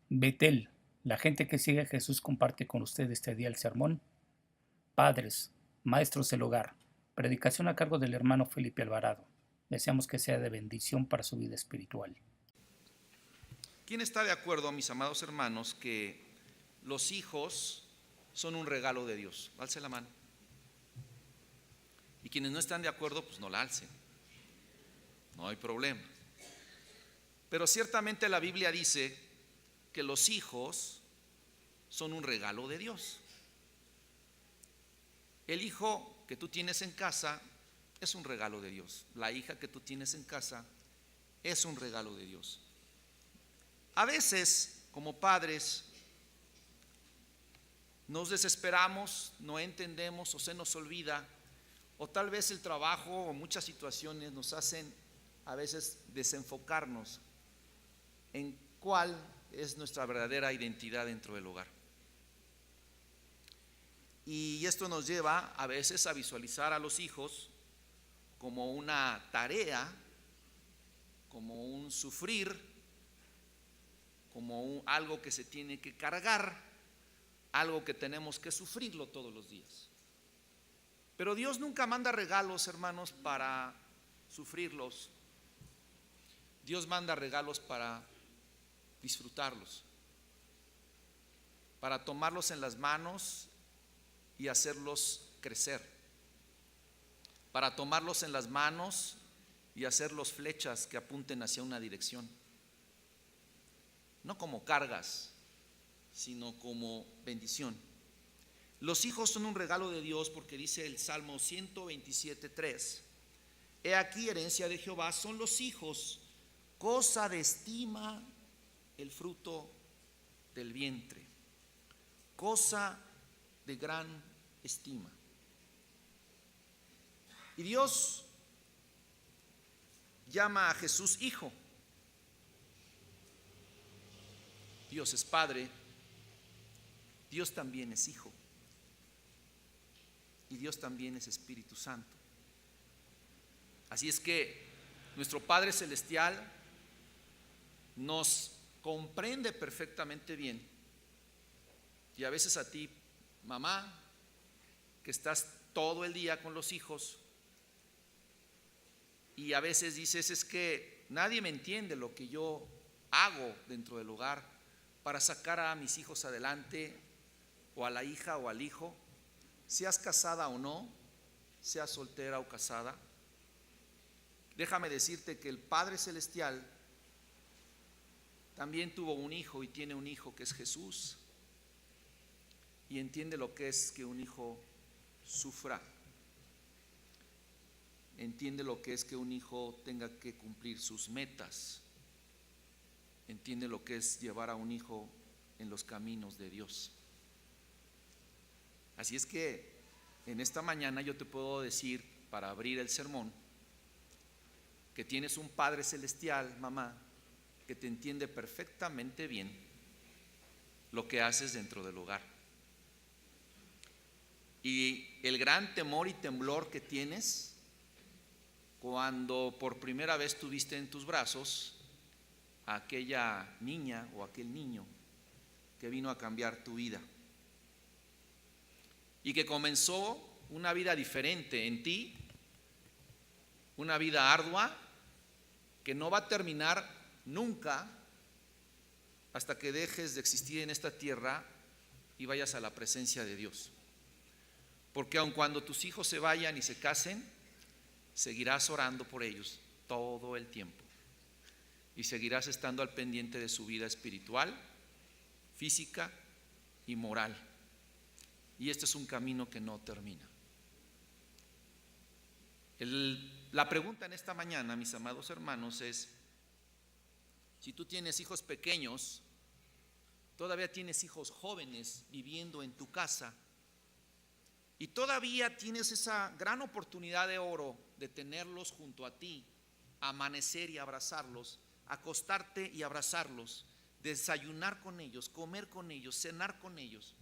Betel, la gente que sigue a Jesús comparte con usted este día el sermón. Padres, maestros del hogar, predicación a cargo del hermano Felipe Alvarado. Deseamos que sea de bendición para su vida espiritual. ¿Quién está de acuerdo, mis amados hermanos, que los hijos son un regalo de Dios? Alce la mano. Y quienes no están de acuerdo, pues no la alcen. No hay problema. Pero ciertamente la Biblia dice que los hijos son un regalo de Dios. El hijo que tú tienes en casa es un regalo de Dios. La hija que tú tienes en casa es un regalo de Dios. A veces, como padres, nos desesperamos, no entendemos o se nos olvida, o tal vez el trabajo o muchas situaciones nos hacen a veces desenfocarnos en cuál es nuestra verdadera identidad dentro del hogar. Y esto nos lleva a veces a visualizar a los hijos como una tarea, como un sufrir, como algo que se tiene que cargar, algo que tenemos que sufrirlo todos los días. Pero Dios nunca manda regalos, hermanos, para sufrirlos. Dios manda regalos para disfrutarlos, para tomarlos en las manos y hacerlos crecer, para tomarlos en las manos y hacerlos flechas que apunten hacia una dirección, no como cargas, sino como bendición. Los hijos son un regalo de Dios porque dice el Salmo 127:3: He aquí herencia de Jehová son los hijos, cosa de estima el fruto del vientre, cosa de gran estima. Y Dios llama a Jesús hijo. Dios es Padre, Dios también es Hijo y Dios también es Espíritu Santo. Así es que nuestro Padre Celestial nos comprende perfectamente bien. Y a veces a ti, mamá, que estás todo el día con los hijos, y a veces dices: es que nadie me entiende lo que yo hago dentro del hogar para sacar a mis hijos adelante, o a la hija o al hijo, seas casada o no, seas soltera o casada. Déjame decirte que el Padre Celestial también tuvo un hijo y tiene un hijo que es Jesús, y entiende lo que es que un hijo sufra, entiende lo que es que un hijo tenga que cumplir sus metas, entiende lo que es llevar a un hijo en los caminos de Dios. Así es que en esta mañana yo te puedo decir, para abrir el sermón, que tienes un Padre Celestial, mamá, que te entiende perfectamente bien lo que haces dentro del hogar. Y el gran temor y temblor que tienes cuando por primera vez tuviste en tus brazos a aquella niña o aquel niño que vino a cambiar tu vida y que comenzó una vida diferente en ti, una vida ardua que no va a terminar nunca hasta que dejes de existir en esta tierra y vayas a la presencia de Dios. Porque aun cuando tus hijos se vayan y se casen, seguirás orando por ellos todo el tiempo y seguirás estando al pendiente de su vida espiritual, física y moral. Y este es un camino que no termina. La pregunta en esta mañana, mis amados hermanos, es: si tú tienes hijos pequeños, todavía tienes hijos jóvenes viviendo en tu casa, y todavía tienes esa gran oportunidad de oro de tenerlos junto a ti, amanecer y abrazarlos, acostarte y abrazarlos, desayunar con ellos, comer con ellos, cenar con ellos,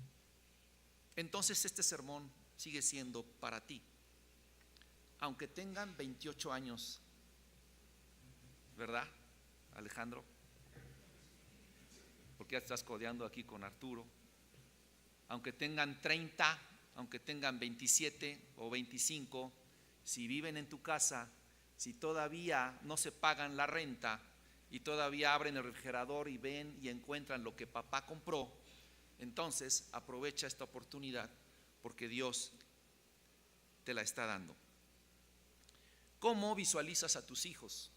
entonces este sermón sigue siendo para ti, aunque tengan 28 años, ¿verdad, Alejandro? porque ya estás codeando aquí con Arturo. Aunque tengan 30, aunque tengan 27 o 25, si viven en tu casa, si todavía no se pagan la renta y todavía abren el refrigerador y ven y encuentran lo que papá compró, entonces aprovecha esta oportunidad porque Dios te la está dando. ¿Cómo visualizas a tus hijos?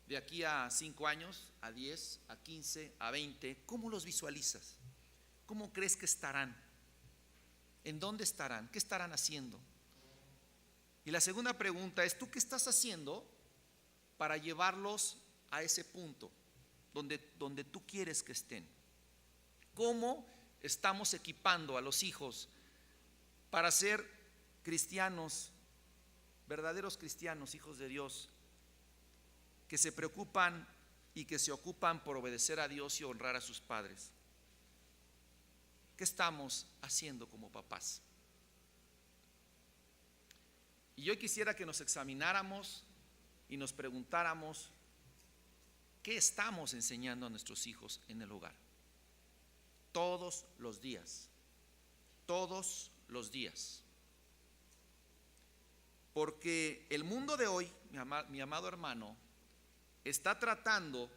De aquí a 5 años, a 10, a 15, a 20, ¿cómo los visualizas? ¿Cómo crees que estarán? ¿En dónde estarán? ¿Qué estarán haciendo? Y la segunda pregunta es, ¿tú qué estás haciendo para llevarlos a ese punto donde tú quieres que estén? ¿Cómo estamos equipando a los hijos para ser cristianos, verdaderos cristianos, hijos de Dios, que se preocupan y que se ocupan por obedecer a Dios y honrar a sus padres? ¿Qué estamos haciendo como papás? Y yo quisiera que nos examináramos y nos preguntáramos qué estamos enseñando a nuestros hijos en el hogar. Todos los días. Todos los días. Porque el mundo de hoy, mi amado hermano, está tratando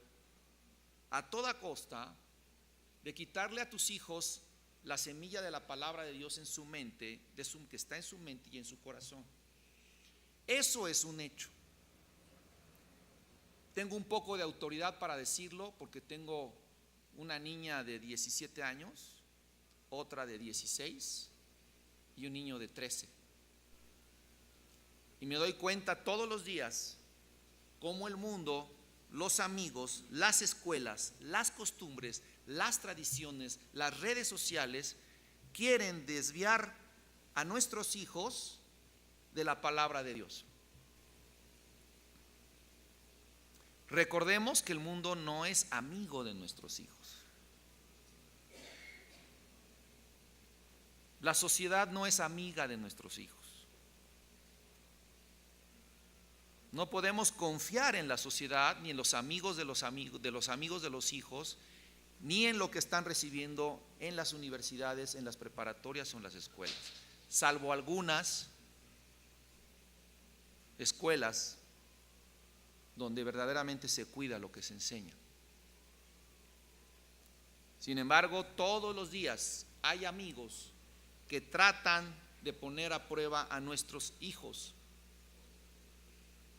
a toda costa de quitarle a tus hijos la semilla de la palabra de Dios en su mente, que está en su mente y en su corazón. Eso es un hecho. Tengo un poco de autoridad para decirlo porque tengo una niña de 17 años, otra de 16 y un niño de 13. Y me doy cuenta todos los días cómo el mundo, los amigos, las escuelas, las costumbres, las tradiciones, las redes sociales quieren desviar a nuestros hijos de la palabra de Dios. Recordemos que el mundo no es amigo de nuestros hijos. La sociedad no es amiga de nuestros hijos. No podemos confiar en la sociedad, ni en los amigos de los amigos de los hijos, ni en lo que están recibiendo en las universidades, en las preparatorias o en las escuelas, salvo algunas escuelas donde verdaderamente se cuida lo que se enseña. Sin embargo, todos los días hay amigos que tratan de poner a prueba a nuestros hijos.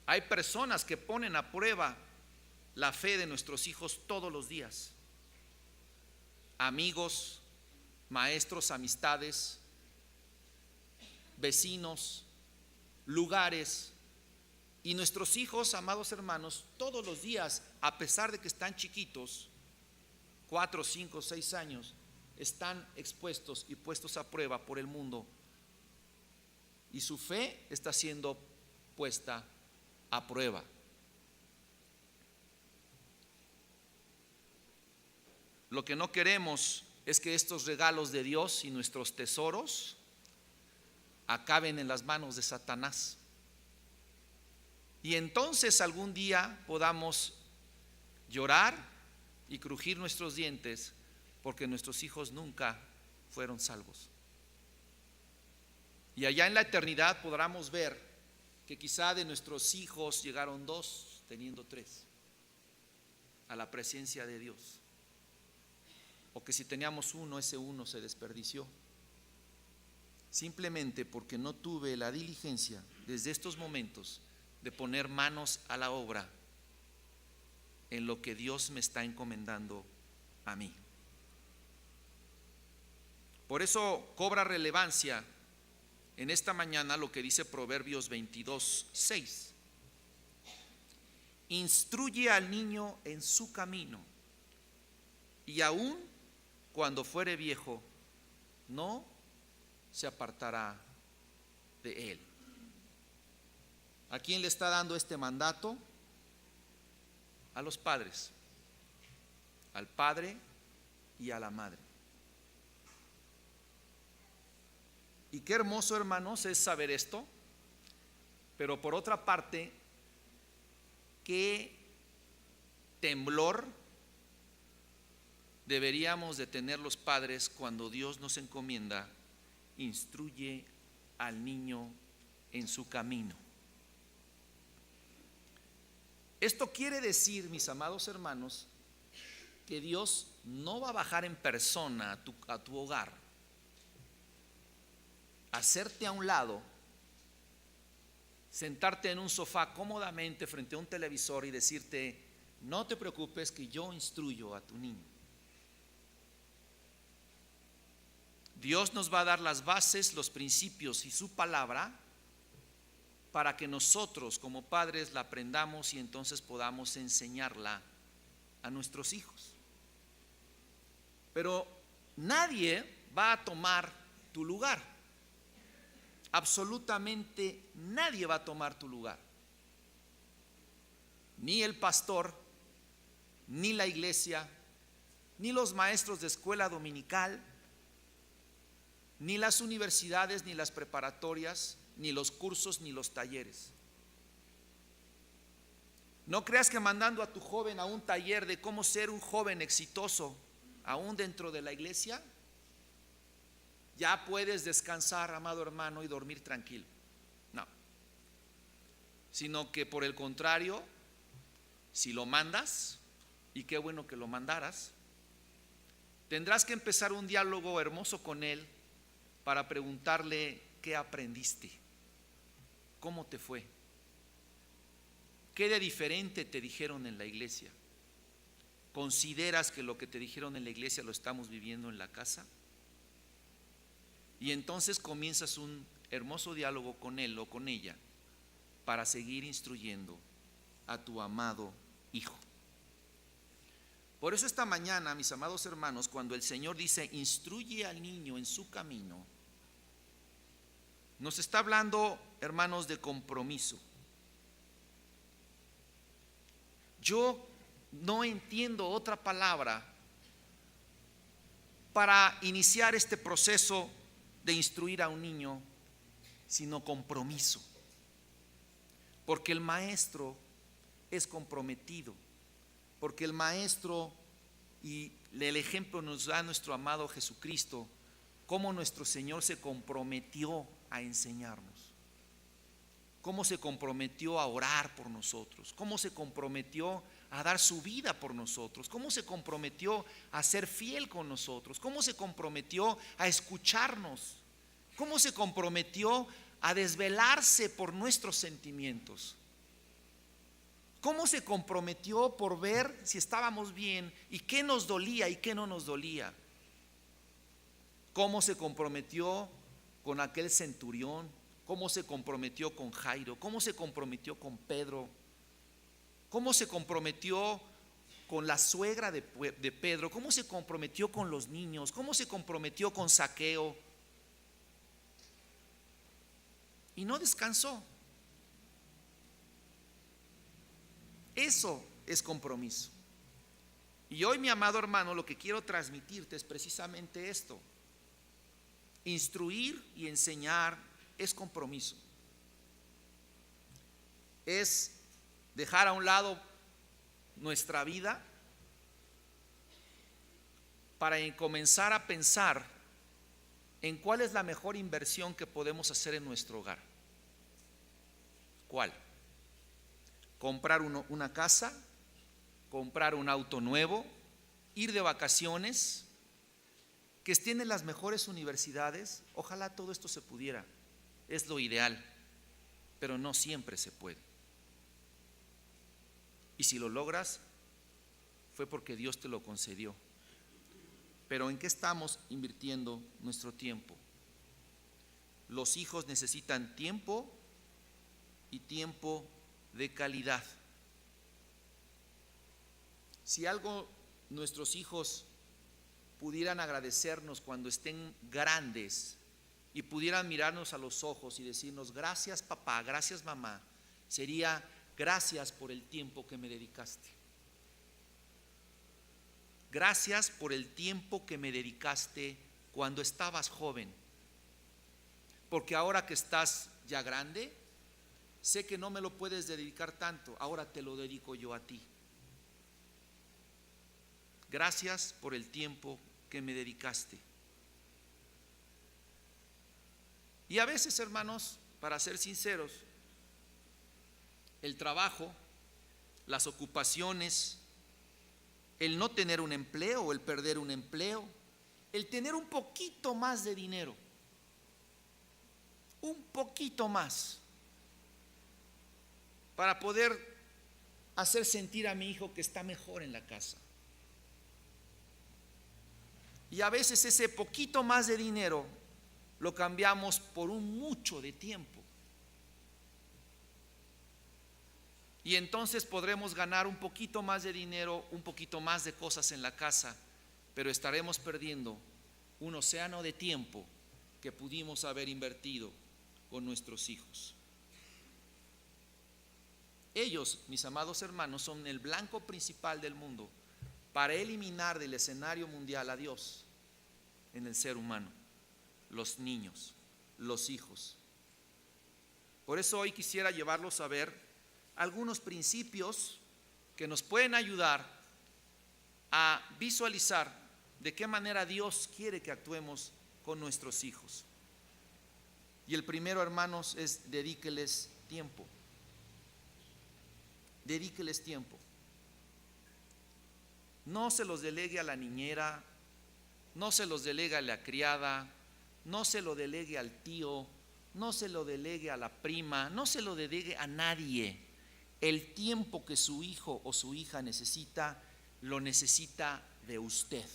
Hay personas que ponen a prueba la fe de nuestros hijos todos los días. Amigos, maestros, amistades, vecinos, lugares. Y nuestros hijos, amados hermanos, todos los días, a pesar de que están chiquitos, 4, 5, 6 años, están expuestos y puestos a prueba por el mundo. Y su fe está siendo puesta a prueba. Lo que no queremos es que estos regalos de Dios y nuestros tesoros acaben en las manos de Satanás. Y entonces algún día podamos llorar y crujir nuestros dientes porque nuestros hijos nunca fueron salvos. Y allá en la eternidad podremos ver que quizá de nuestros hijos llegaron 2, teniendo 3, a la presencia de Dios. O que si teníamos 1, ese 1 se desperdició. Simplemente porque no tuve la diligencia desde estos momentos de poner manos a la obra en lo que Dios me está encomendando a mí. Por eso cobra relevancia en esta mañana lo que dice Proverbios 22:6. Instruye al niño en su camino, y aun cuando fuere viejo, no se apartará de él. ¿A quién le está dando este mandato? A los padres, al padre y a la madre. Y qué hermoso, hermanos, es saber esto, pero por otra parte, qué temblor deberíamos de tener los padres cuando Dios nos encomienda: instruye al niño en su camino. Esto quiere decir, mis amados hermanos, que Dios no va a bajar en persona a tu hogar, hacerte a un lado, sentarte en un sofá cómodamente frente a un televisor y decirte: no te preocupes, que yo instruyo a tu niño. Dios nos va a dar las bases, los principios y su palabra para que nosotros como padres la aprendamos y entonces podamos enseñarla a nuestros hijos. Pero nadie va a tomar tu lugar. Absolutamente nadie va a tomar tu lugar. Ni el pastor, ni la iglesia, ni los maestros de escuela dominical, ni las universidades, ni las preparatorias, ni los cursos, ni los talleres. No creas que mandando a tu joven a un taller de cómo ser un joven exitoso, aún dentro de la iglesia, ya puedes descansar, amado hermano, y dormir tranquilo. No. Sino que por el contrario, si lo mandas, y qué bueno que lo mandaras, tendrás que empezar un diálogo hermoso con él para preguntarle: ¿qué aprendiste? ¿Cómo te fue? ¿Qué de diferente te dijeron en la iglesia? ¿Consideras que lo que te dijeron en la iglesia lo estamos viviendo en la casa? Y entonces comienzas un hermoso diálogo con él o con ella para seguir instruyendo a tu amado hijo. Por eso esta mañana, mis amados hermanos, cuando el Señor dice: instruye al niño en su camino, nos está hablando, hermanos, de compromiso. Yo no entiendo otra palabra para iniciar este proceso de instruir a un niño sino compromiso. Porque el maestro es comprometido, porque el maestro, y el ejemplo nos da nuestro amado Jesucristo, cómo nuestro Señor se comprometió a enseñarnos, cómo se comprometió a orar por nosotros, cómo se comprometió a dar su vida por nosotros, cómo se comprometió a ser fiel con nosotros, cómo se comprometió a escucharnos, cómo se comprometió a desvelarse por nuestros sentimientos, cómo se comprometió por ver si estábamos bien y qué nos dolía y qué no nos dolía, cómo se comprometió con aquel centurión, cómo se comprometió con Jairo, cómo se comprometió con Pedro, cómo se comprometió con la suegra de Pedro, cómo se comprometió con los niños, cómo se comprometió con Zaqueo. Y no descansó. Eso es compromiso. Y hoy, mi amado hermano, lo que quiero transmitirte es precisamente esto. Instruir y enseñar es compromiso. Es dejar a un lado nuestra vida para comenzar a pensar en cuál es la mejor inversión que podemos hacer en nuestro hogar. ¿Cuál? Comprar una casa, comprar un auto nuevo, ir de vacaciones, que estén en las mejores universidades. Ojalá todo esto se pudiera, es lo ideal, pero no siempre se puede. Y si lo logras, fue porque Dios te lo concedió. Pero ¿en qué estamos invirtiendo nuestro tiempo? Los hijos necesitan tiempo, y tiempo de calidad. Si algo nuestros hijos pudieran agradecernos cuando estén grandes y pudieran mirarnos a los ojos y decirnos: gracias papá, gracias mamá, sería: gracias por el tiempo que me dedicaste. Gracias por el tiempo que me dedicaste cuando estabas joven. Porque ahora que estás ya grande, sé que no me lo puedes dedicar tanto, ahora te lo dedico yo a ti. Gracias por el tiempo que me dedicaste. Y a veces, hermanos, para ser sinceros, el trabajo, las ocupaciones, el no tener un empleo o el perder un empleo, el tener un poquito más de dinero, un poquito más, para poder hacer sentir a mi hijo que está mejor en la casa. Y a veces ese poquito más de dinero lo cambiamos por un mucho de tiempo. Y entonces podremos ganar un poquito más de dinero, un poquito más de cosas en la casa, pero estaremos perdiendo un océano de tiempo que pudimos haber invertido con nuestros hijos. Ellos, mis amados hermanos, son el blanco principal del mundo para eliminar del escenario mundial a Dios en el ser humano, los niños, los hijos. Por eso hoy quisiera llevarlos a ver algunos principios que nos pueden ayudar a visualizar de qué manera Dios quiere que actuemos con nuestros hijos. Y el primero, hermanos, es dedíqueles tiempo. Dedíqueles tiempo. No se los delegue a la niñera, no se los delegue a la criada, no se lo delegue al tío, no se lo delegue a la prima, no se lo delegue a nadie. El tiempo que su hijo o su hija necesita, lo necesita de usted.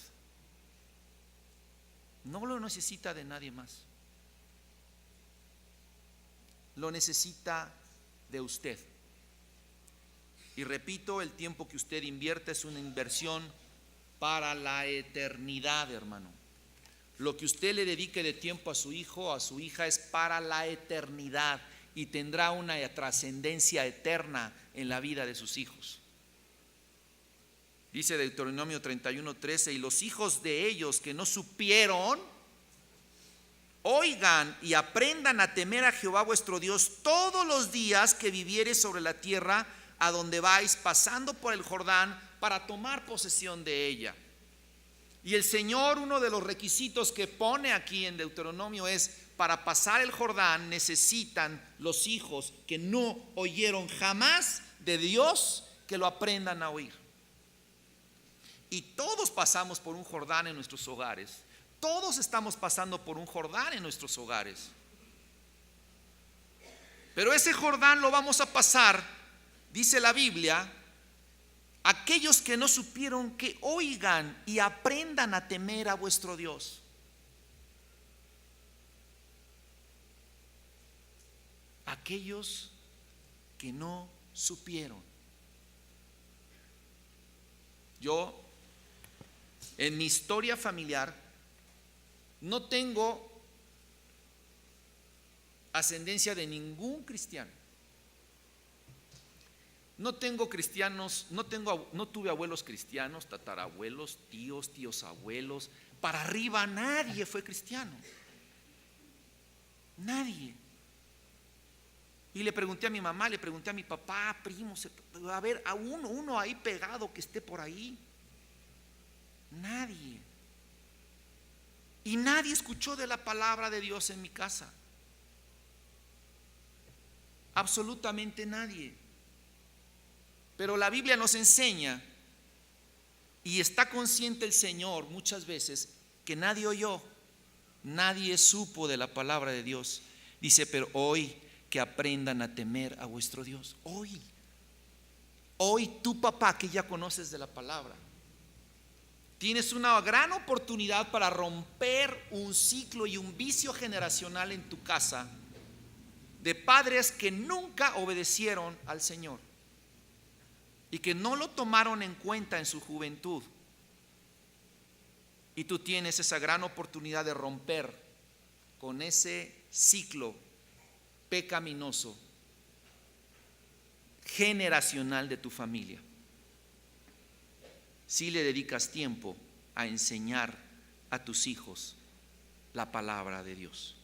No lo necesita de nadie más. Lo necesita de usted. Y repito, el tiempo que usted invierte es una inversión para la eternidad, hermano. Lo que usted le dedique de tiempo a su hijo o a su hija es para la eternidad y tendrá una trascendencia eterna en la vida de sus hijos. Dice Deuteronomio 31:13: y los hijos de ellos que no supieron, oigan y aprendan a temer a Jehová vuestro Dios todos los días que vivieres sobre la tierra a donde vais pasando por el Jordán para tomar posesión de ella. Y el Señor, uno de los requisitos que pone aquí en Deuteronomio es: para pasar el Jordán necesitan los hijos que no oyeron jamás de Dios que lo aprendan a oír. Y todos pasamos por un Jordán en nuestros hogares. Todos estamos pasando por un Jordán en nuestros hogares. Pero ese Jordán lo vamos a pasar, dice la Biblia, aquellos que no supieron, que oigan y aprendan a temer a vuestro Dios. Aquellos que no supieron. Yo, en mi historia familiar, no tengo ascendencia de ningún cristiano. No tengo cristianos, no tuve abuelos cristianos, tatarabuelos, tíos abuelos. Para arriba nadie fue cristiano. Nadie. Y le pregunté a mi mamá, le pregunté a mi papá, primos, a ver, a uno ahí pegado que esté por ahí. Nadie. Y nadie escuchó de la palabra de Dios en mi casa. Absolutamente nadie. Pero la Biblia nos enseña, y está consciente el Señor muchas veces, que nadie oyó, nadie supo de la palabra de Dios. Dice: pero hoy que aprendan a temer a vuestro Dios. Hoy tú, papá, que ya conoces de la palabra, tienes una gran oportunidad para romper un ciclo y un vicio generacional en tu casa de padres que nunca obedecieron al Señor y que no lo tomaron en cuenta en su juventud. Y tú tienes esa gran oportunidad de romper con ese ciclo pecaminoso generacional de tu familia, si le dedicas tiempo a enseñar a tus hijos la palabra de Dios.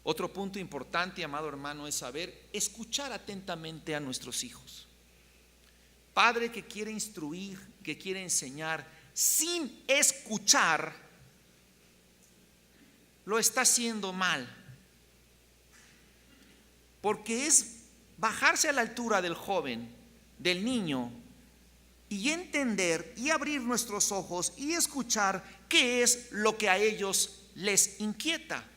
Otro punto importante, amado hermano, es saber escuchar atentamente a nuestros hijos. Padre que quiere instruir, que quiere enseñar sin escuchar, lo está haciendo mal. Porque es bajarse a la altura del joven, del niño, y entender y abrir nuestros ojos y escuchar qué es lo que a ellos les inquieta.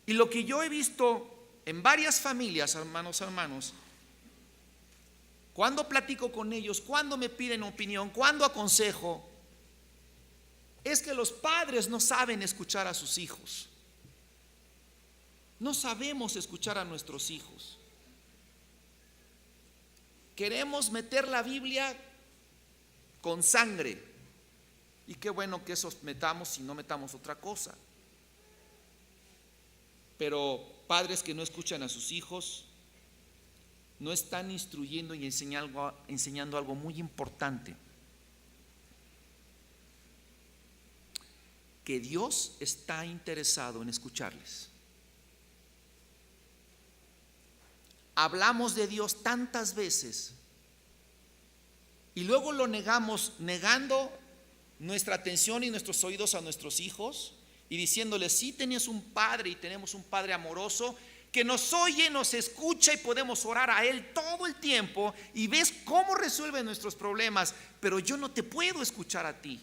Y lo que yo he visto en varias familias, hermanos, cuando platico con ellos, cuando me piden opinión, cuando aconsejo, es que los padres no saben escuchar a sus hijos. No sabemos escuchar a nuestros hijos. Queremos meter la Biblia con sangre. Y qué bueno que eso metamos y no metamos otra cosa. Pero padres que no escuchan a sus hijos no están instruyendo y enseñando algo muy importante. Que Dios está interesado en escucharles. Hablamos de Dios tantas veces y luego lo negamos, negando nuestra atención y nuestros oídos a nuestros hijos y diciéndoles: sí, tenías un padre y tenemos un padre amoroso que nos oye, nos escucha y podemos orar a Él todo el tiempo y ves cómo resuelve nuestros problemas, pero yo no te puedo escuchar a ti.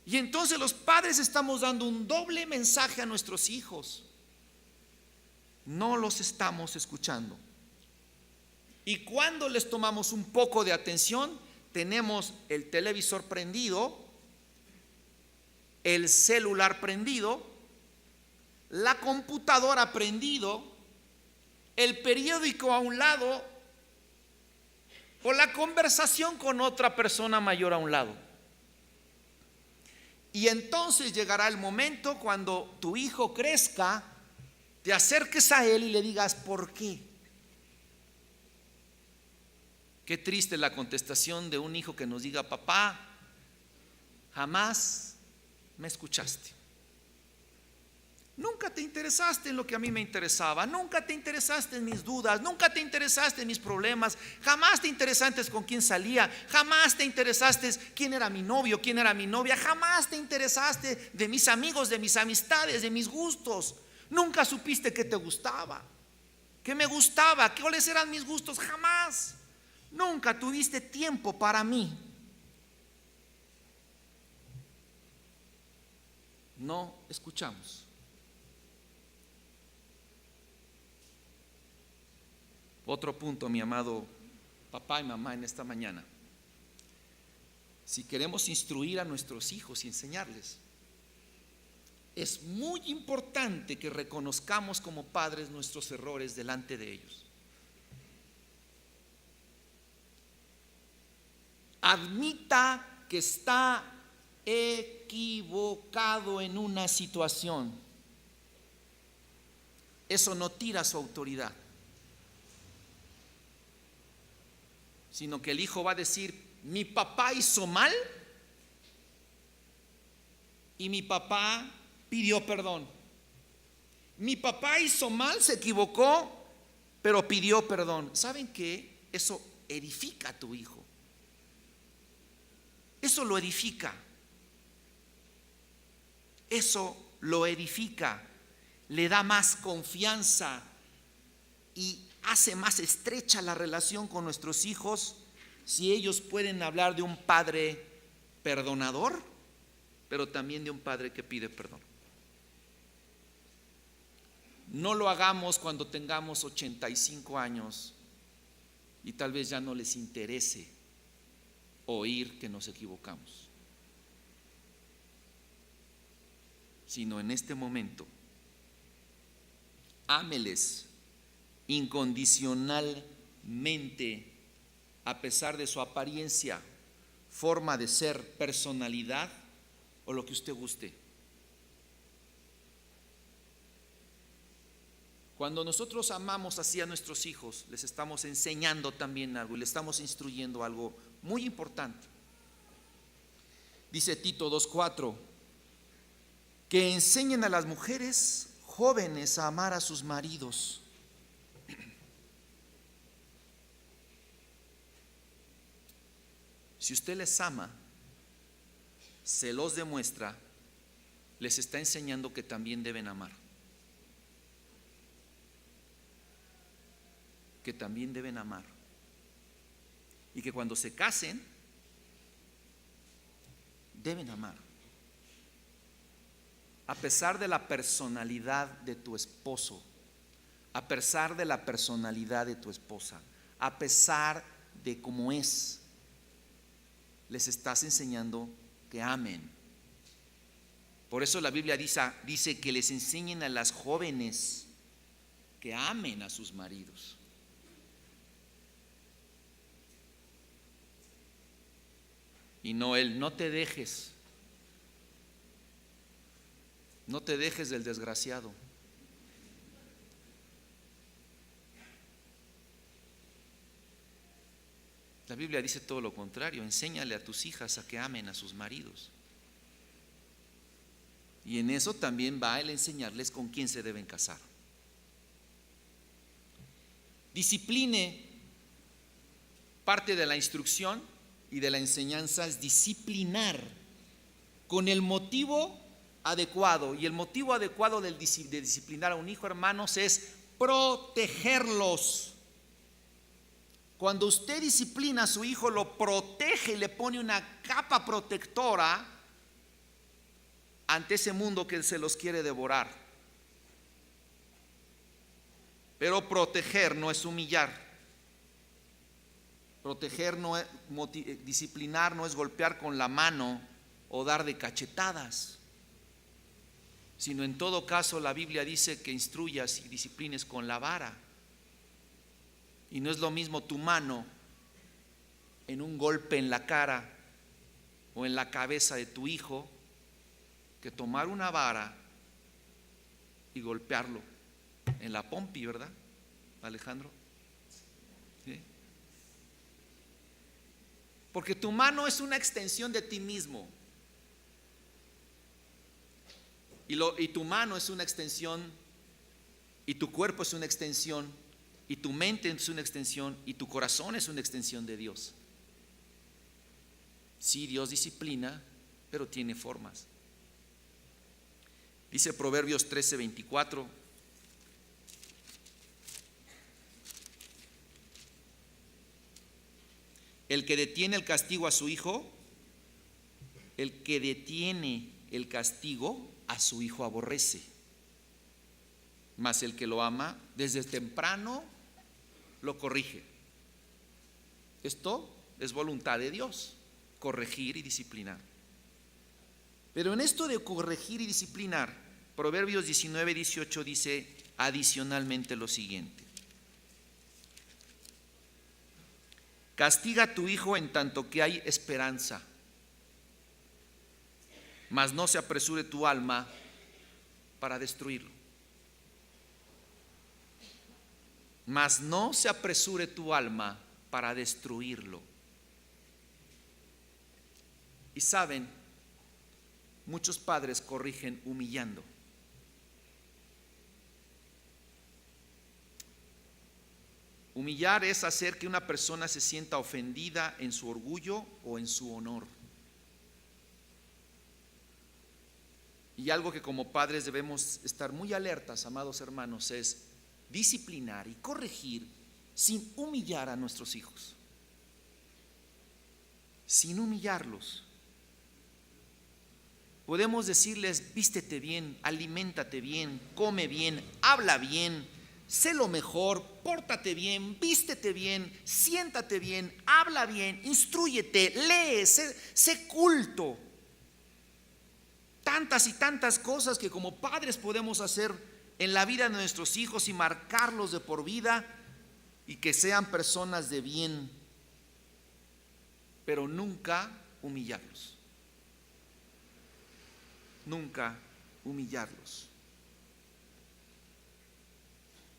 Y entonces los padres estamos dando un doble mensaje a nuestros hijos. No los estamos escuchando. Y cuando les tomamos un poco de atención, tenemos el televisor prendido, el celular prendido, la computadora prendido, el periódico a un lado o la conversación con otra persona mayor a un lado. Y entonces llegará el momento cuando tu hijo crezca, te acerques a él y le digas: ¿por qué? Qué triste la contestación de un hijo que nos diga: papá, jamás me escuchaste. Nunca te interesaste en lo que a mí me interesaba, nunca te interesaste en mis dudas, nunca te interesaste en mis problemas, jamás te interesaste con quién salía, jamás te interesaste quién era mi novio, quién era mi novia, jamás te interesaste de mis amigos, de mis amistades, de mis gustos. Nunca supiste qué te gustaba, qué me gustaba, cuáles eran mis gustos, jamás. Nunca tuviste tiempo para mí. No escuchamos. Otro punto, mi amado papá y mamá, en esta mañana. Si queremos instruir a nuestros hijos y enseñarles, es muy importante que reconozcamos como padres nuestros errores delante de ellos. Admita que está equivocado en una situación. Eso no tira su autoridad, sino que el hijo va a decir: mi papá hizo mal y mi papá pidió perdón. Mi papá hizo mal, se equivocó, pero pidió perdón. ¿Saben qué? Eso edifica a tu hijo. Eso lo edifica. Eso lo edifica. Le da más confianza y hace más estrecha la relación con nuestros hijos si ellos pueden hablar de un padre perdonador, pero también de un padre que pide perdón. No lo hagamos cuando tengamos 85 años y tal vez ya no les interese oír que nos equivocamos, sino en este momento. Ámeles incondicionalmente, a pesar de su apariencia, forma de ser, personalidad o lo que usted guste. Cuando nosotros amamos así a nuestros hijos, les estamos enseñando también algo y les estamos instruyendo algo muy importante. Dice Tito 2:4, que enseñen a las mujeres jóvenes a amar a sus maridos. Si usted les ama, se los demuestra, les está enseñando que también deben amar. Que también deben amar. Y que cuando se casen, deben amar. A pesar de la personalidad de tu esposo, a pesar de la personalidad de tu esposa, a pesar de cómo es, les estás enseñando que amen. Por eso la Biblia dice que les enseñen a las jóvenes que amen a sus maridos. Y no te dejes del desgraciado. La Biblia dice todo lo contrario: enséñale a tus hijas a que amen a sus maridos. Y en eso también va el enseñarles con quién se deben casar. Discipline, parte de la instrucción y de la enseñanza es disciplinar con el motivo adecuado. Y el motivo adecuado de disciplinar a un hijo, hermanos, es protegerlos. Cuando usted disciplina a su hijo, lo protege y le pone una capa protectora ante ese mundo que se los quiere devorar. Pero proteger no es humillar. Proteger no es, disciplinar no es golpear con la mano o dar de cachetadas, sino en todo caso la Biblia dice que instruyas y disciplines con la vara. Y no es lo mismo tu mano en un golpe en la cara o en la cabeza de tu hijo que tomar una vara y golpearlo en la pompi, ¿verdad, Alejandro? ¿Sí? Porque tu mano es una extensión de ti mismo. Y tu mano es una extensión, y tu cuerpo es una extensión, y tu mente es una extensión, y tu corazón es una extensión de Dios. Sí, Dios disciplina, pero tiene formas. Dice Proverbios 13:24. El que detiene el castigo a su hijo, el que detiene el castigo a su hijo aborrece. Mas el que lo ama, desde temprano lo corrige. Esto es voluntad de Dios, corregir y disciplinar. Pero en esto de corregir y disciplinar, Proverbios 19:18 dice adicionalmente lo siguiente: castiga a tu hijo en tanto que hay esperanza, mas no se apresure tu alma para destruirlo. Mas no se apresure tu alma para destruirlo. Y saben, muchos padres corrigen humillando. Humillar es hacer que una persona se sienta ofendida en su orgullo o en su honor. Y algo que como padres debemos estar muy alertas, amados hermanos, es disciplinar y corregir sin humillar a nuestros hijos, sin humillarlos. Podemos decirles: vístete bien, aliméntate bien, come bien, habla bien, sé lo mejor, pórtate bien, vístete bien, siéntate bien, habla bien, instrúyete, lee, sé culto. Tantas y tantas cosas que como padres podemos hacer en la vida de nuestros hijos y marcarlos de por vida y que sean personas de bien, pero nunca humillarlos. Nunca humillarlos.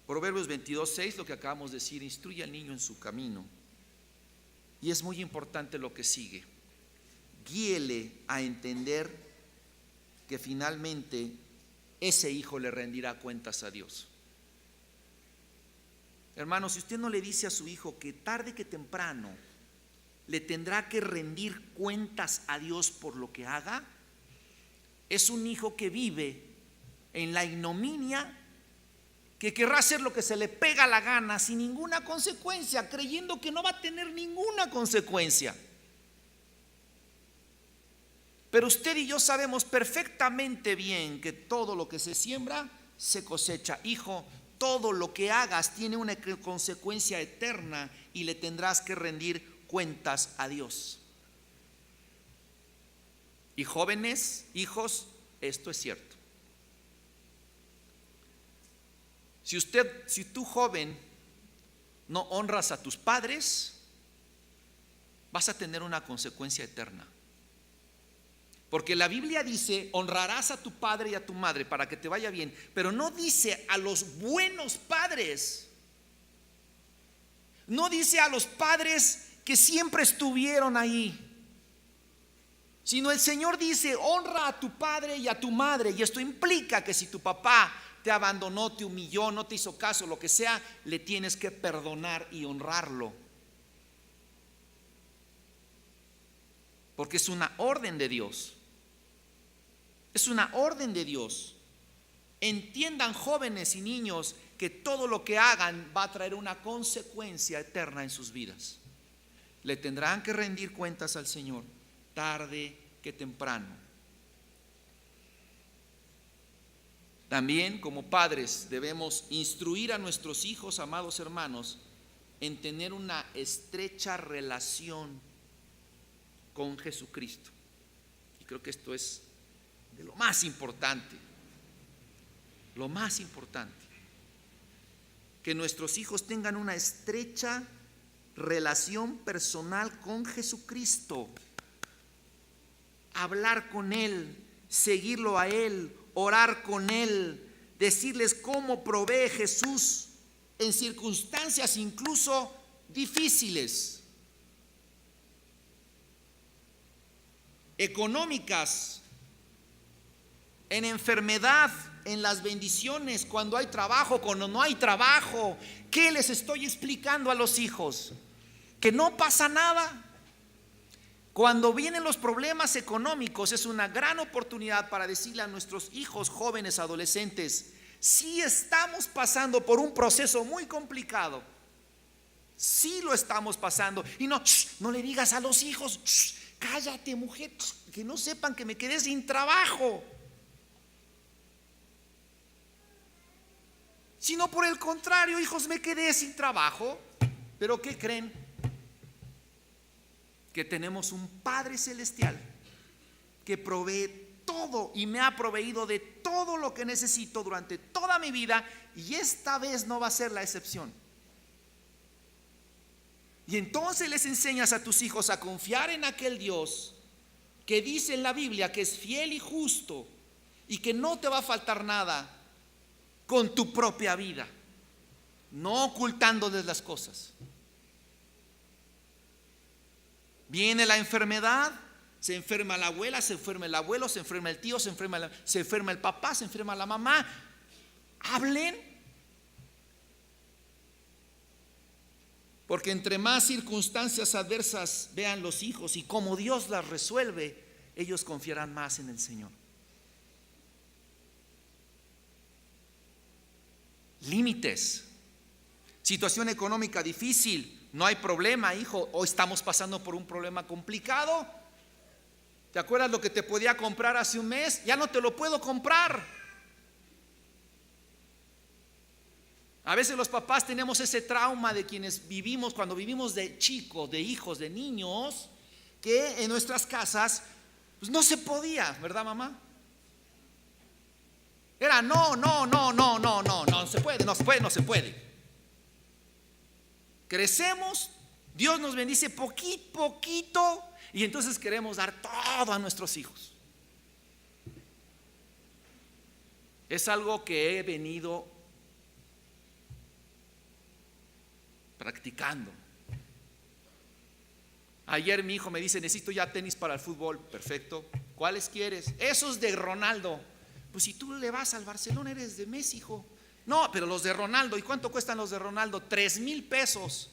Proverbios 22:6, lo que acabamos de decir: instruye al niño en su camino. Y es muy importante lo que sigue: guíele a entender que finalmente ese hijo le rendirá cuentas a Dios. Hermano, si usted no le dice a su hijo que tarde que temprano le tendrá que rendir cuentas a Dios por lo que haga, es un hijo que vive en la ignominia, que querrá hacer lo que se le pega la gana sin ninguna consecuencia, creyendo que no va a tener ninguna consecuencia. Pero usted y yo sabemos perfectamente bien que todo lo que se siembra se cosecha. Hijo, todo lo que hagas tiene una consecuencia eterna y le tendrás que rendir cuentas a Dios. Y jóvenes, hijos, esto es cierto. Si tú joven no honras a tus padres, vas a tener una consecuencia eterna. Porque la Biblia dice: honrarás a tu padre y a tu madre para que te vaya bien, pero no dice a los buenos padres. No dice a los padres que siempre estuvieron ahí, sino el Señor dice: honra a tu padre y a tu madre. Y esto implica que si tu papá te abandonó, te humilló, no te hizo caso, lo que sea, le tienes que perdonar y honrarlo, porque es una orden de Dios. Es una orden de Dios. Entiendan, jóvenes y niños, que todo lo que hagan va a traer una consecuencia eterna en sus vidas. Le tendrán que rendir cuentas al Señor, tarde que temprano. También, como padres, debemos instruir a nuestros hijos, amados hermanos, en tener una estrecha relación con Jesucristo. Y creo que esto es de lo más importante. Lo más importante, que nuestros hijos tengan una estrecha relación personal con Jesucristo. Hablar con Él, seguirlo a Él, orar con Él, decirles cómo provee Jesús en circunstancias incluso difíciles, económicas, en enfermedad, en las bendiciones, cuando hay trabajo, cuando no hay trabajo. ¿Qué les estoy explicando a los hijos? Que no pasa nada. Cuando vienen los problemas económicos, es una gran oportunidad para decirle a nuestros hijos, jóvenes, adolescentes: sí estamos pasando por un proceso muy complicado, sí lo estamos pasando. Y no le digas a los hijos: cállate, mujer, que no sepan que me quedé sin trabajo. Sino por el contrario: hijos, me quedé sin trabajo. Pero ¿qué creen? Que tenemos un Padre Celestial que provee todo y me ha proveído de todo lo que necesito durante toda mi vida, y esta vez no va a ser la excepción. Y entonces les enseñas a tus hijos a confiar en aquel Dios que dice en la Biblia que es fiel y justo y que no te va a faltar nada con tu propia vida, no ocultándoles las cosas. Viene la enfermedad, se enferma la abuela, se enferma el abuelo, se enferma el tío, se enferma el papá, se enferma la mamá. Hablen, porque entre más circunstancias adversas vean los hijos y cómo Dios las resuelve, ellos confiarán más en el Señor. Límites. Situación económica difícil. No hay problema, hijo. Hoy estamos pasando por un problema complicado. ¿Te acuerdas lo que te podía comprar hace un mes? Ya no te lo puedo comprar. A veces los papás tenemos ese trauma de quienes vivimos, cuando vivimos de chicos, de hijos, de niños, que en nuestras casas pues no se podía, ¿verdad, mamá? Era no se puede. Crecemos, Dios nos bendice poquito, y entonces queremos dar todo a nuestros hijos. Es algo que he venido practicando. Ayer mi hijo me dice: necesito ya tenis para el fútbol. Perfecto. ¿Cuáles quieres? Esos de Ronaldo. Pues si tú le vas al Barcelona, eres de Messi, hijo. No, pero los de Ronaldo. ¿Y cuánto cuestan los de Ronaldo? 3,000 pesos.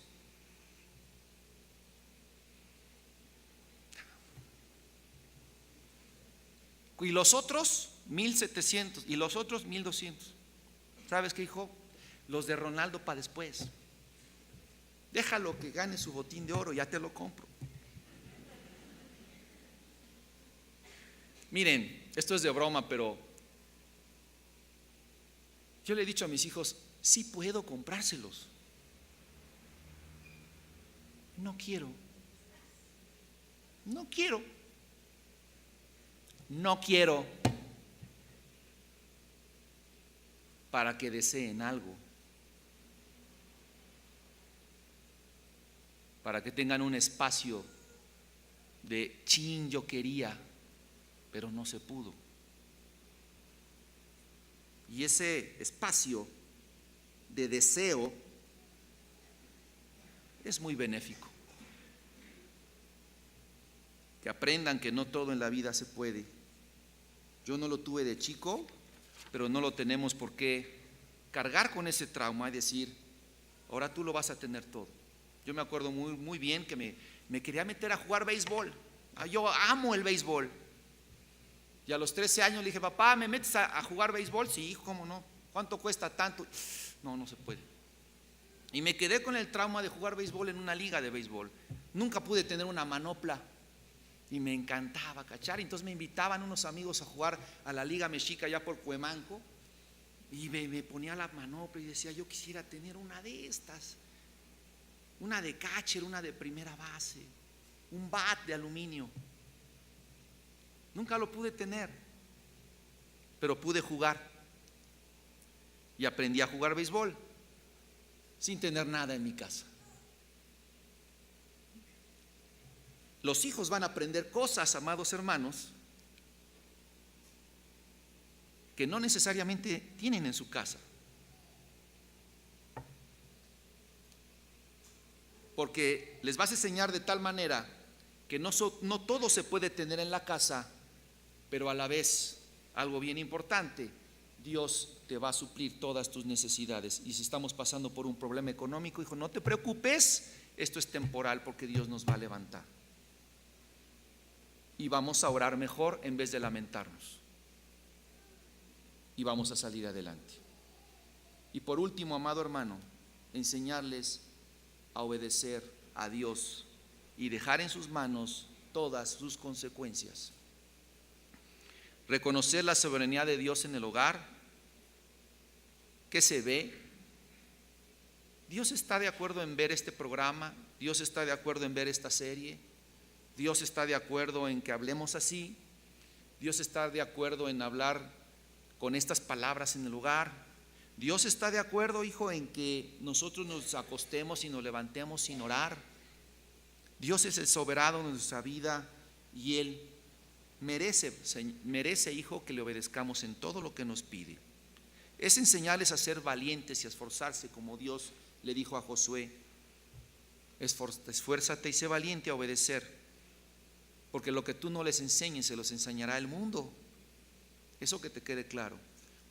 Y los otros 1,700 y los otros 1,200. ¿Sabes qué, hijo? Los de Ronaldo para después. Déjalo que gane su botín de oro, ya te lo compro. Miren, esto es de broma, pero yo le he dicho a mis hijos, sí puedo comprárselos. No quiero. No quiero. No quiero. Para que deseen algo. Para que tengan un espacio de chin, yo quería, pero no se pudo. Y ese espacio de deseo es muy benéfico. Que aprendan que no todo en la vida se puede. Yo no lo tuve de chico, pero no lo tenemos por qué cargar con ese trauma y decir, ahora tú lo vas a tener todo. Yo me acuerdo muy bien que me quería meter a jugar béisbol. Yo amo el béisbol. Y a los 13 años le dije, papá, ¿me metes a jugar béisbol? Sí, hijo, ¿cómo no? ¿Cuánto cuesta tanto? No, no se puede. Y me quedé con el trauma de jugar béisbol en una liga de béisbol. Nunca pude tener una manopla. Y me encantaba cachar. Entonces me invitaban unos amigos a jugar a la Liga Mexica allá por Cuemanco. Y me ponía la manopla y decía, yo quisiera tener una de estas. Una de catcher, una de primera base. Un bat de aluminio. Nunca lo pude tener, pero pude jugar. Y aprendí a jugar béisbol sin tener nada en mi casa. Los hijos van a aprender cosas, amados hermanos, que no necesariamente tienen en su casa. Porque les vas a enseñar de tal manera que no todo se puede tener en la casa, pero a la vez, algo bien importante, Dios te va a suplir todas tus necesidades. Y si estamos pasando por un problema económico, hijo, no te preocupes, esto es temporal porque Dios nos va a levantar. Y vamos a orar mejor en vez de lamentarnos. Y vamos a salir adelante. Y por último, amado hermano, enseñarles a obedecer a Dios y dejar en sus manos todas sus consecuencias. Reconocer la soberanía de Dios en el hogar. ¿Qué se ve? Dios está de acuerdo en ver este programa. Dios está de acuerdo en ver esta serie. Dios está de acuerdo en que hablemos así. Dios está de acuerdo en hablar con estas palabras en el hogar. Dios está de acuerdo, hijo, en que nosotros nos acostemos y nos levantemos sin orar. Dios es el soberano de nuestra vida y Él merece, hijo, que le obedezcamos en todo lo que nos pide. Es enseñarles a ser valientes y a esforzarse, como Dios le dijo a Josué: esfuérzate y sé valiente a obedecer, porque lo que tú no les enseñes se los enseñará el mundo. Eso que te quede claro.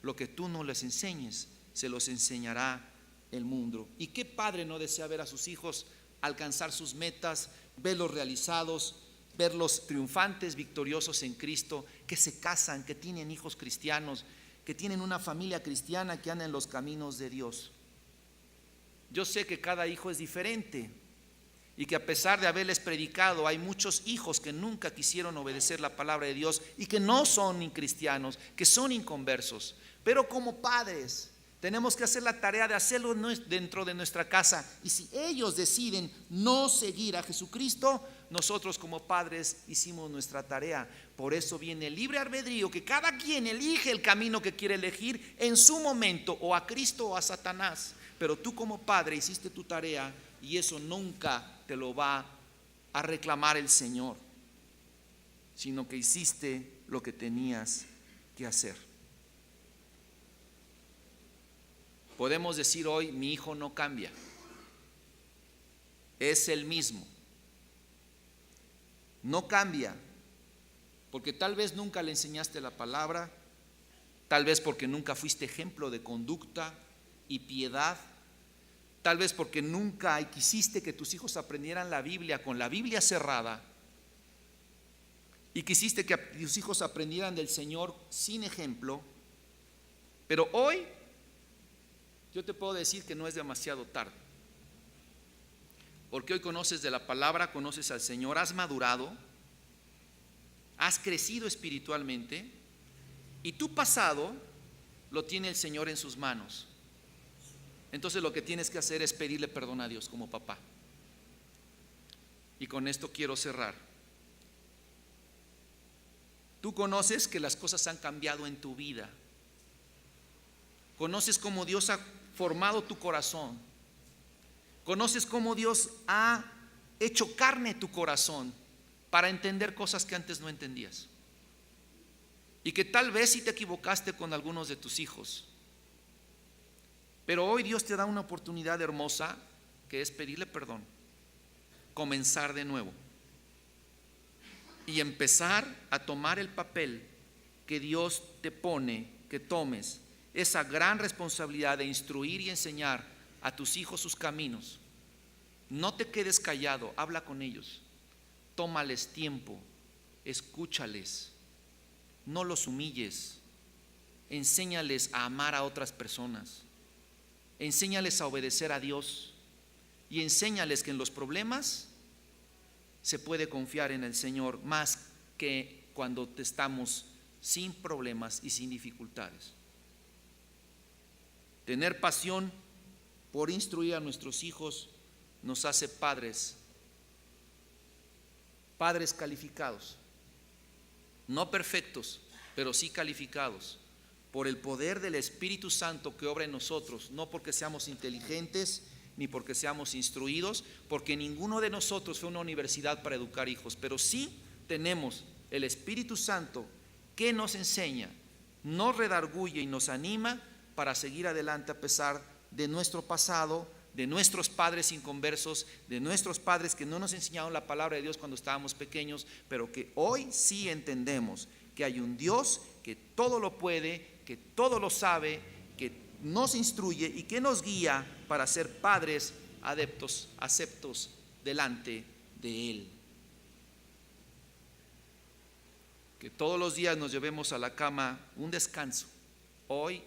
Lo que tú no les enseñes se los enseñará el mundo. ¿Y qué padre no desea ver a sus hijos alcanzar sus metas, verlos realizados, verlos triunfantes, victoriosos en Cristo, que se casan, que tienen hijos cristianos, que tienen una familia cristiana, que anda en los caminos de Dios? Yo sé que cada hijo es diferente y que a pesar de haberles predicado, hay muchos hijos que nunca quisieron obedecer la palabra de Dios y que no son ni cristianos, que son inconversos. Pero como padres tenemos que hacer la tarea de hacerlo dentro de nuestra casa. Y si ellos deciden no seguir a Jesucristo, nosotros como padres hicimos nuestra tarea. Por eso viene el libre albedrío, que cada quien elige el camino que quiere elegir en su momento, o a Cristo o a Satanás. Pero tú como padre hiciste tu tarea y eso nunca te lo va a reclamar el Señor, sino que hiciste lo que tenías que hacer. Podemos decir hoy: mi hijo no cambia, es el mismo. No cambia porque tal vez nunca le enseñaste la palabra, tal vez porque nunca fuiste ejemplo de conducta y piedad, tal vez porque nunca quisiste que tus hijos aprendieran la Biblia con la Biblia cerrada, y quisiste que tus hijos aprendieran del Señor sin ejemplo, pero hoy yo te puedo decir que no es demasiado tarde, porque hoy conoces de la palabra, conoces al Señor, has madurado, has crecido espiritualmente y tu pasado lo tiene el Señor en sus manos. Entonces lo que tienes que hacer es pedirle perdón a Dios como papá. Y con esto quiero cerrar. Tú conoces que las cosas han cambiado en tu vida. Conoces cómo Dios ha formado tu corazón. Conoces cómo Dios ha hecho carne tu corazón para entender cosas que antes no entendías. Y que tal vez sí te equivocaste con algunos de tus hijos. Pero hoy Dios te da una oportunidad hermosa, que es pedirle perdón, comenzar de nuevo y empezar a tomar el papel que Dios te pone, que tomes esa gran responsabilidad de instruir y enseñar a tus hijos sus caminos. No te quedes callado, habla con ellos, tómales tiempo, escúchales, no los humilles, enséñales a amar a otras personas, enséñales a obedecer a Dios y enséñales que en los problemas se puede confiar en el Señor más que cuando estamos sin problemas y sin dificultades. Tener pasión por instruir a nuestros hijos nos hace padres calificados, no perfectos, pero sí calificados por el poder del Espíritu Santo que obra en nosotros, no porque seamos inteligentes ni porque seamos instruidos, porque ninguno de nosotros fue a una universidad para educar hijos, pero sí tenemos el Espíritu Santo que nos enseña, nos redarguye y nos anima para seguir adelante a pesar de nuestro pasado, de nuestros padres inconversos, de nuestros padres que no nos enseñaron la palabra de Dios cuando estábamos pequeños, pero que hoy sí entendemos que hay un Dios que todo lo puede, que todo lo sabe, que nos instruye y que nos guía para ser padres adeptos, aceptos delante de Él. Que todos los días nos llevemos a la cama un descanso. Hoy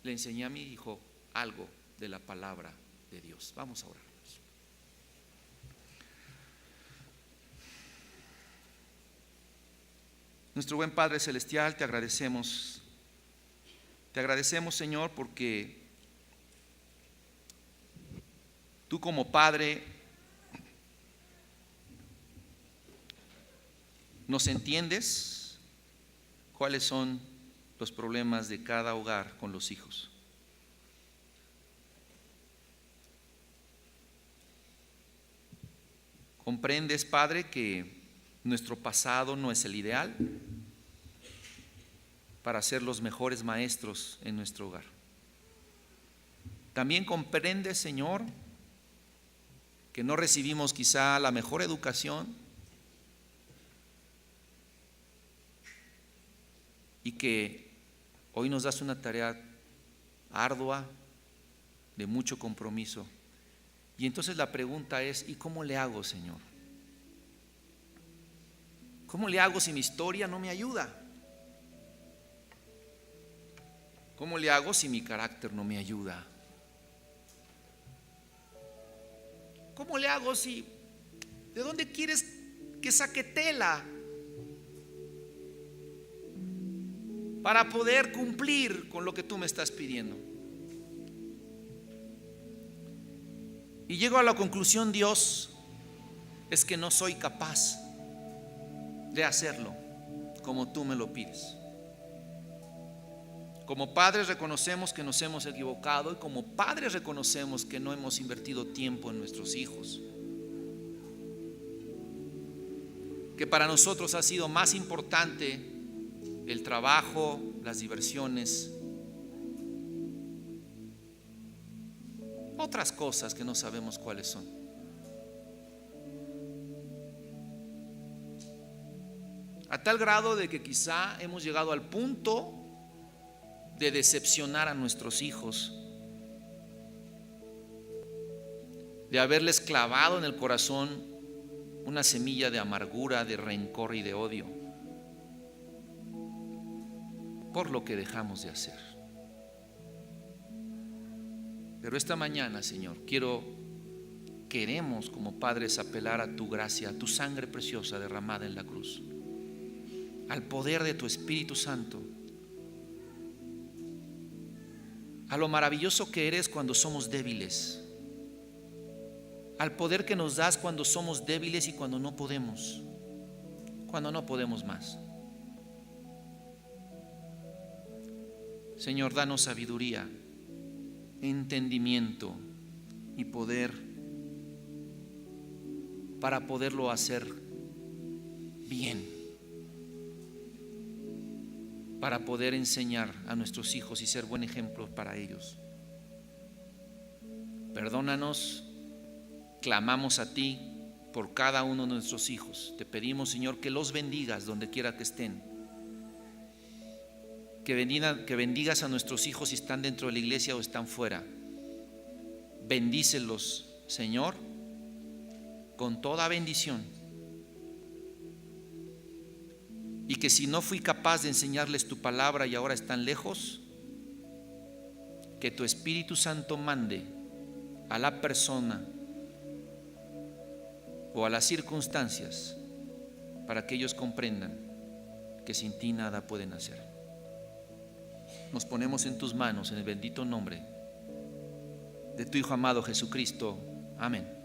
le enseñé a mi hijo algo de la palabra de Dios. Vamos a orar. Nuestro buen Padre Celestial, te agradecemos. Te agradecemos, Señor, porque tú como Padre nos entiendes cuáles son los problemas de cada hogar con los hijos. Comprendes, Padre, que nuestro pasado no es el ideal para ser los mejores maestros en nuestro hogar. También comprendes, Señor, que no recibimos quizá la mejor educación y que hoy nos das una tarea ardua, de mucho compromiso. Y entonces la pregunta es, ¿y cómo le hago, Señor? ¿Cómo le hago si mi historia no me ayuda? ¿Cómo le hago si mi carácter no me ayuda? ¿Cómo le hago si... ¿De dónde quieres que saque tela para poder cumplir con lo que tú me estás pidiendo? Y llego a la conclusión, Dios, es que no soy capaz de hacerlo como tú me lo pides. Como padres reconocemos que nos hemos equivocado y como padres reconocemos que no hemos invertido tiempo en nuestros hijos, que para nosotros ha sido más importante el trabajo, las diversiones, otras cosas que no sabemos cuáles son. A tal grado de que quizá hemos llegado al punto de decepcionar a nuestros hijos, de haberles clavado en el corazón una semilla de amargura, de rencor y de odio. por lo que dejamos de hacer. Pero esta mañana, Señor, queremos como padres apelar a tu gracia, a tu sangre preciosa derramada en la cruz, al poder de tu Espíritu Santo, a lo maravilloso que eres cuando somos débiles, al poder que nos das cuando somos débiles y cuando no podemos más. Señor, danos sabiduría, entendimiento y poder para poderlo hacer bien, para poder enseñar a nuestros hijos y ser buen ejemplo para ellos. Perdónanos, clamamos a ti por cada uno de nuestros hijos. Te pedimos, Señor, que los bendigas donde quiera que estén, que bendigas a nuestros hijos si están dentro de la iglesia o están fuera. Bendícelos, Señor, con toda bendición. Y que si no fui capaz de enseñarles tu palabra y ahora están lejos, que tu Espíritu Santo mande a la persona o a las circunstancias para que ellos comprendan que sin ti nada pueden hacer. Nos ponemos en tus manos en el bendito nombre de tu Hijo amado Jesucristo. Amén.